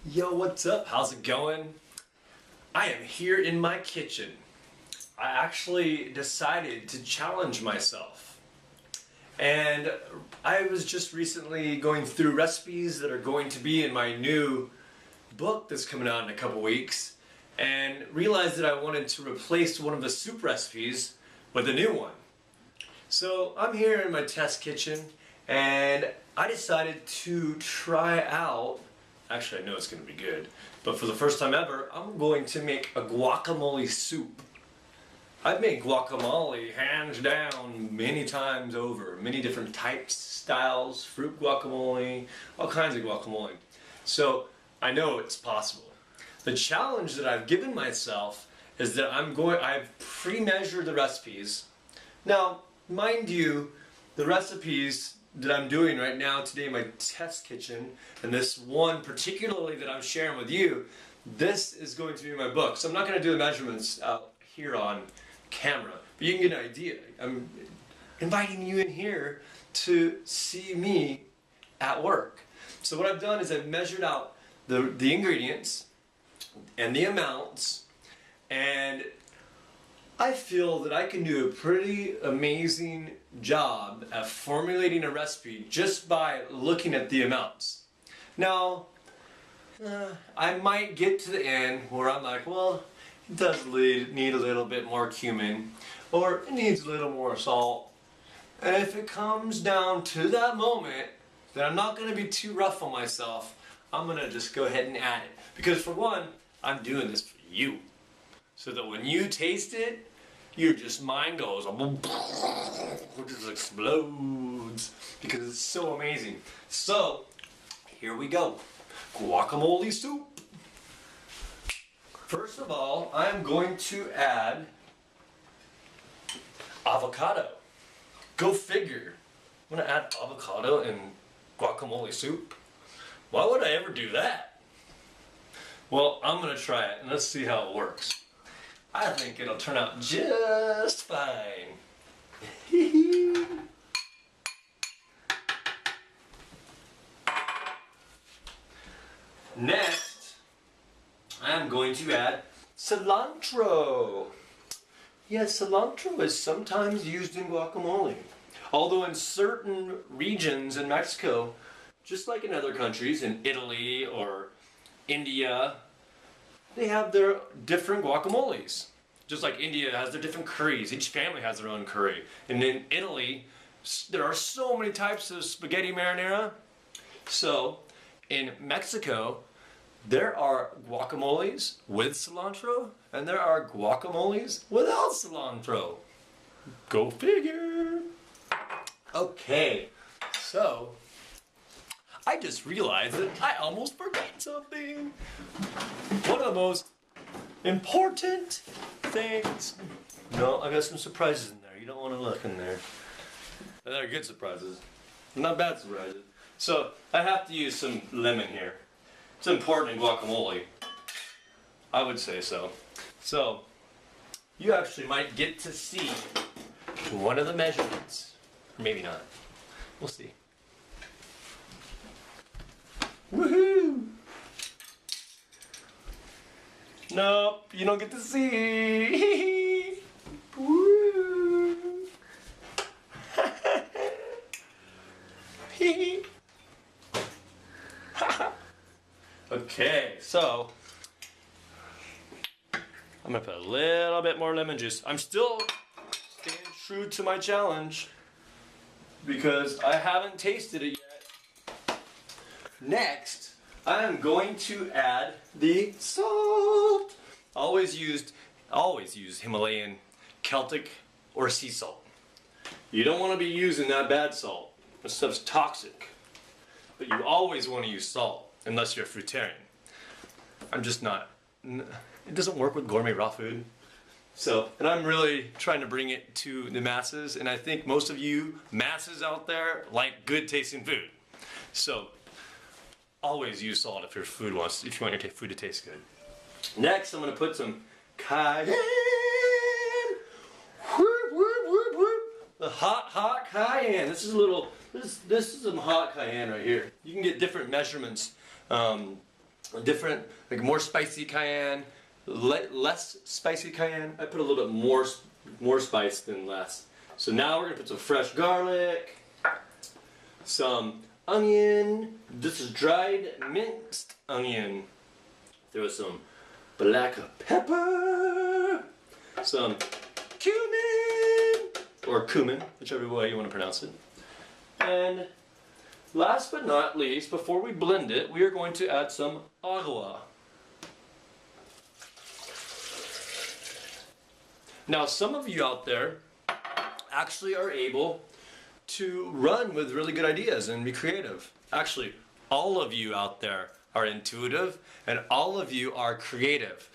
Yo, what's up? How's it going? I am here in my kitchen. I actually decided to challenge myself. And I was just recently going through recipes that are going to be in my new book that's coming out in a couple weeks, and realized that I wanted to replace one of the soup recipes with a new one. So I'm here in my test kitchen and I decided to try out, actually I know it's going to be good, but for the first time ever, I'm going to make a guacamole soup. I've made guacamole hands down many times over, many different types, styles, fruit guacamole, all kinds of guacamole. So I know it's possible. The challenge that I've given myself is that I've pre-measured the recipes. Now, mind you, the recipes that I'm doing right now today in my test kitchen, and this one particularly that I'm sharing with you, this is going to be my book. So I'm not going to do the measurements out here on camera, but you can get an idea. I'm inviting you in here to see me at work. So what I've done is I've measured out the ingredients and the amounts, and I feel that I can do a pretty amazing job at formulating a recipe just by looking at the amounts. Now, I might get to the end where I'm like, well, it does need a little bit more cumin, or it needs a little more salt. And if it comes down to that moment, then I'm not going to be too rough on myself. I'm going to just go ahead and add it. Because for one, I'm doing this for you. So that when you taste it, your just mind goes, it just explodes, because it's so amazing. So, here we go. Guacamole soup. First of all, I'm going to add avocado. Go figure. I'm going to add avocado in guacamole soup. Why would I ever do that? Well, I'm going to try it, and let's see how it works. I think it'll turn out just fine. Next, I'm going to add cilantro. Yes, cilantro is sometimes used in guacamole. Although in certain regions in Mexico, just like in other countries, in Italy or India, they have their different guacamoles. Just like India has their different curries. Each family has their own curry. And in Italy, there are so many types of spaghetti marinara. So, in Mexico, there are guacamoles with cilantro, and there are guacamoles without cilantro. Go figure. Okay, so I just realized that I almost forgot something. One of the most important things. No, I got some surprises in there. You don't want to look in there. They're good surprises. Not bad surprises. So, I have to use some lemon here. It's important in guacamole. I would say so. So, you actually might get to see one of the measurements. Or maybe not. We'll see. Woohoo! Nope, you don't get to see. Woo! Okay, so I'm gonna put a little bit more lemon juice. I'm still staying true to my challenge because I haven't tasted it yet. Next, I am going to add the salt. Always use Himalayan, Celtic, or sea salt. You don't want to be using that bad salt. That stuff's toxic. But you always want to use salt, unless you're a fruitarian. I'm just not. It doesn't work with gourmet raw food. So, and I'm really trying to bring it to the masses, and I think most of you masses out there like good tasting food. So, always use salt if if you want your food to taste good. Next, I'm going to put some cayenne. Whoop, whoop, whoop, whoop. The hot cayenne. This is some hot cayenne right here. You can get different measurements a different, like more spicy cayenne, less spicy cayenne. I put a little bit more spice than less. So now we're gonna put some fresh garlic, some onion. This is dried minced onion. Throw some black pepper, some cumin, or cumin, whichever way you want to pronounce it. And last but not least, before we blend it, we are going to add some agua. Now, some of you out there actually are able to run with really good ideas and be creative. Actually, all of you out there are intuitive and all of you are creative.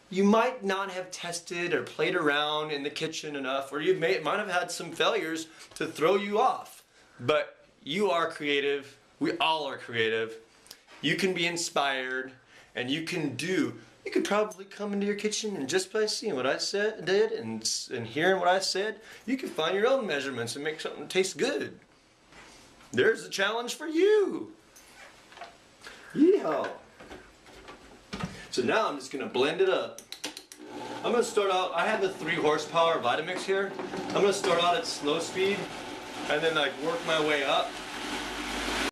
You might not have tested or played around in the kitchen enough, or you might have had some failures to throw you off, but you are creative. We all are creative. You can be inspired and you could probably come into your kitchen and just by seeing what I did and hearing what I said, you can find your own measurements and make something taste good. There's a challenge for you. Yeehaw. So now I'm just gonna blend it up. I'm gonna start out, I have the 3 horsepower Vitamix here. I'm gonna start out at slow speed and then like work my way up.